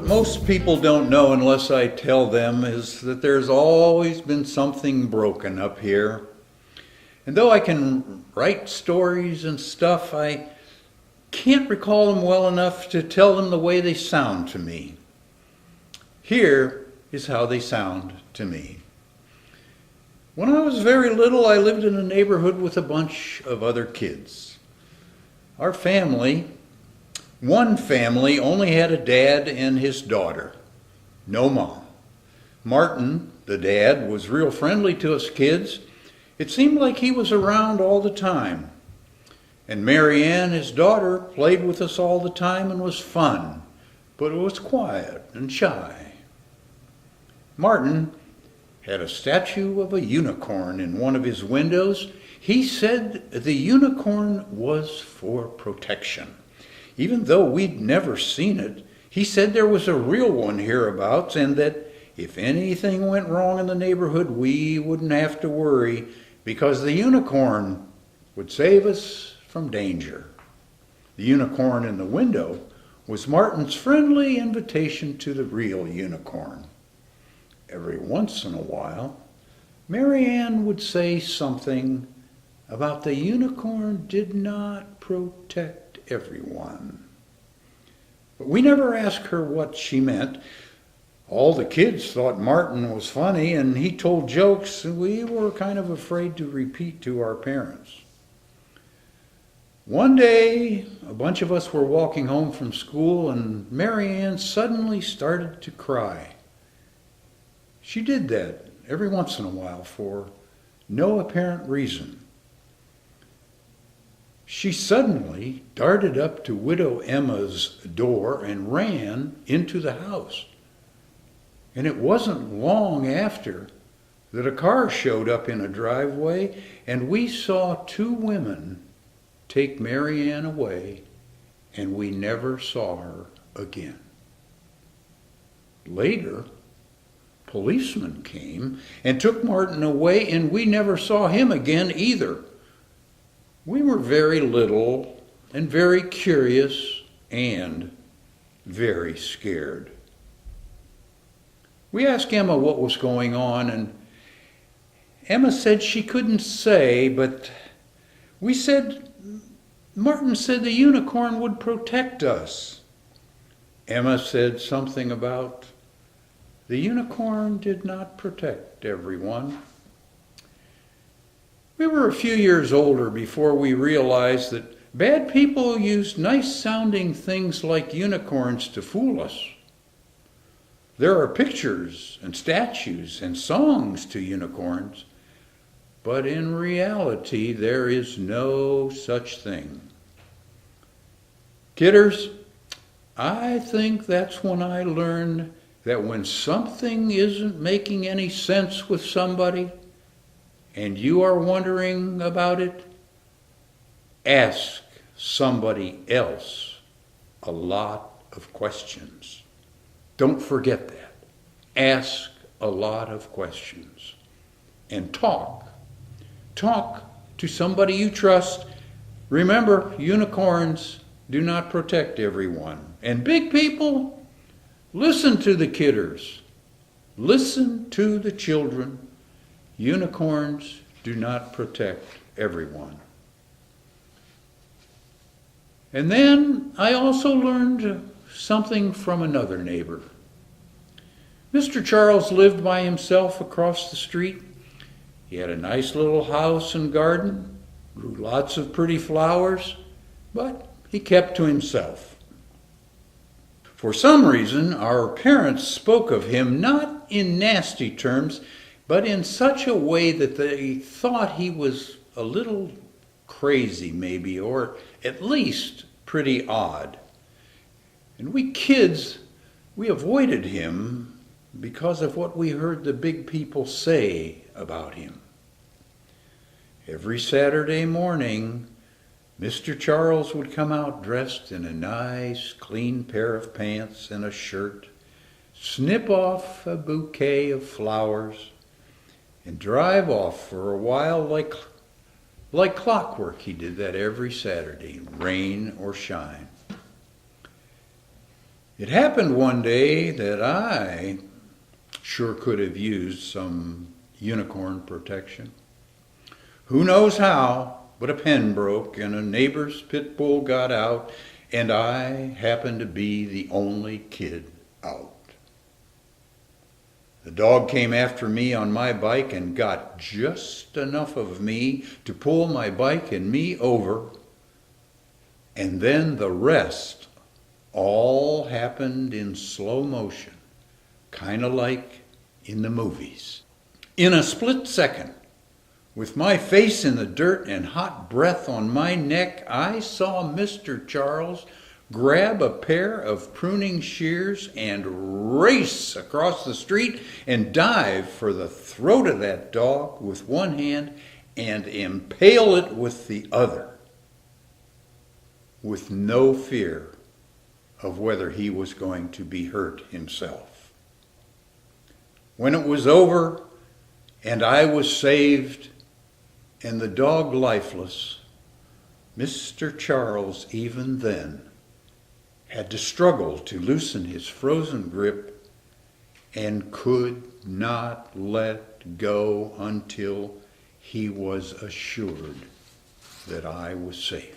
most people don't know unless I tell them is that there's always been something broken up here. And though I can write stories and stuff, I can't recall them well enough to tell them the way they sound to me. Here is how they sound to me. When I was very little, I lived in a neighborhood with a bunch of other kids. Our family, one family, only had a dad and his daughter, no mom. Martin, the dad, was real friendly to us kids. It seemed like he was around all the time. And Mary Ann, his daughter, played with us all the time and was fun, but it was quiet and shy. Martin had a statue of a unicorn in one of his windows. He said the unicorn was for protection. Even though we'd never seen it, he said there was a real one hereabouts and that if anything went wrong in the neighborhood, we wouldn't have to worry because the unicorn would save us from danger. The unicorn in the window was Martin's friendly invitation to the real unicorn. Every once in a while, Mary Ann would say something about the unicorn did not protect everyone. But we never asked her what she meant. All the kids thought Martin was funny and he told jokes, and we were kind of afraid to repeat to our parents. One day, a bunch of us were walking home from school and Mary Ann suddenly started to cry. She did that every once in a while for no apparent reason. She suddenly darted up to Widow Emma's door and ran into the house. And it wasn't long after that a car showed up in a driveway and we saw two women take Mary Ann away, and we never saw her again. Later, policemen came and took Martin away, and we never saw him again either. We were very little and very curious and very scared. We asked Emma what was going on, and Emma said she couldn't say, but we said, Martin said the unicorn would protect us. Emma said something about the unicorn did not protect everyone. We were a few years older before we realized that bad people used nice-sounding things like unicorns to fool us. There are pictures and statues and songs to unicorns, but in reality there is no such thing. Kidders, I think that's when I learned that when something isn't making any sense with somebody and you are wondering about it, ask somebody else a lot of questions. Don't forget that. Ask a lot of questions. And talk. Talk to somebody you trust. Remember, unicorns do not protect everyone. And big people, listen to the kidders. Listen to the children. Unicorns do not protect everyone. And then I also learned something from another neighbor. Mr. Charles lived by himself across the street. He had a nice little house and garden, grew lots of pretty flowers, but he kept to himself. For some reason, our parents spoke of him not in nasty terms, but in such a way that they thought he was a little crazy maybe, or at least pretty odd. And we kids, we avoided him because of what we heard the big people say about him. Every Saturday morning, Mr. Charles would come out dressed in a nice, clean pair of pants and a shirt, snip off a bouquet of flowers, and drive off for a while like clockwork. He did that every Saturday, rain or shine. It happened one day that I sure could have used some unicorn protection. Who knows how, but a pen broke and a neighbor's pit bull got out, and I happened to be the only kid out. The dog came after me on my bike and got just enough of me to pull my bike and me over, and then the rest all happened in slow motion, kind of like in the movies. In a split second, with my face in the dirt and hot breath on my neck, I saw Mr. Charles grab a pair of pruning shears and race across the street and dive for the throat of that dog with one hand and impale it with the other, with no fear of whether he was going to be hurt himself. When it was over and I was saved and the dog lifeless, Mr. Charles even then had to struggle to loosen his frozen grip and could not let go until he was assured that I was safe.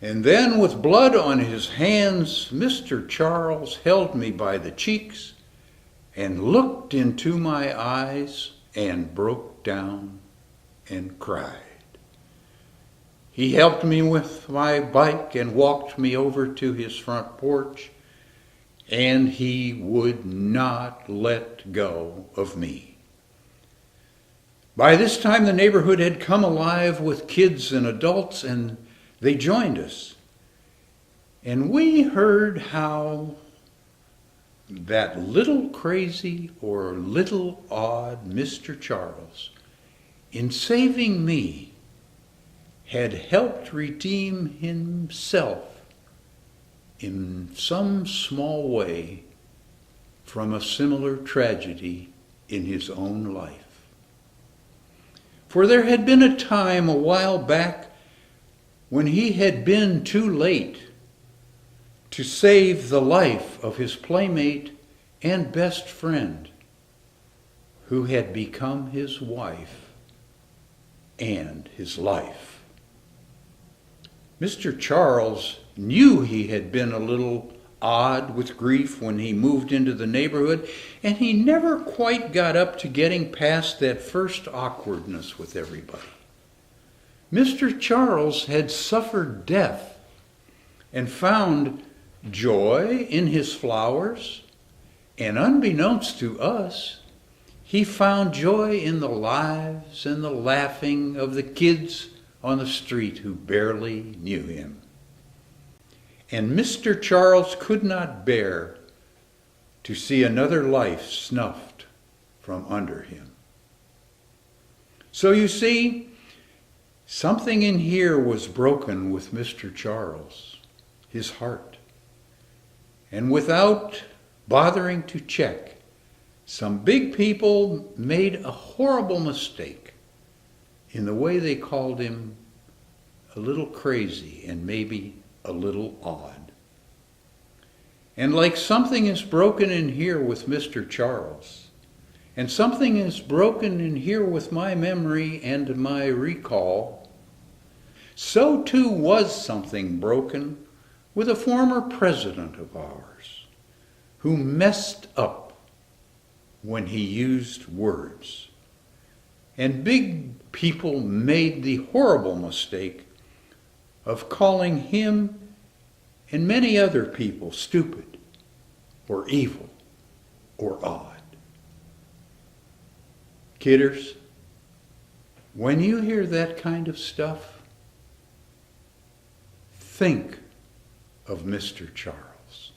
And then, with blood on his hands, Mr. Charles held me by the cheeks and looked into my eyes and broke down and cried. He helped me with my bike and walked me over to his front porch, and he would not let go of me. By this time, the neighborhood had come alive with kids and adults, and they joined us. And we heard how that little crazy or little odd Mr. Charles, in saving me, had helped redeem himself in some small way from a similar tragedy in his own life. For there had been a time a while back when he had been too late to save the life of his playmate and best friend, who had become his wife and his life. Mr. Charles knew he had been a little odd with grief when he moved into the neighborhood, and he never quite got up to getting past that first awkwardness with everybody. Mr. Charles had suffered death and found joy in his flowers, and unbeknownst to us, he found joy in the lives and the laughing of the kids on the street who barely knew him. And Mr. Charles could not bear to see another life snuffed from under him. So you see, something in here was broken with Mr. Charles, his heart. And without bothering to check, some big people made a horrible mistake in the way they called him a little crazy and maybe a little odd. And like something is broken in here with Mr. Charles, and something is broken in here with my memory and my recall, so too was something broken with a former president of ours who messed up when he used words. And big people made the horrible mistake of calling him and many other people stupid or evil or odd. Kidders, when you hear that kind of stuff, think of Mr. Charles.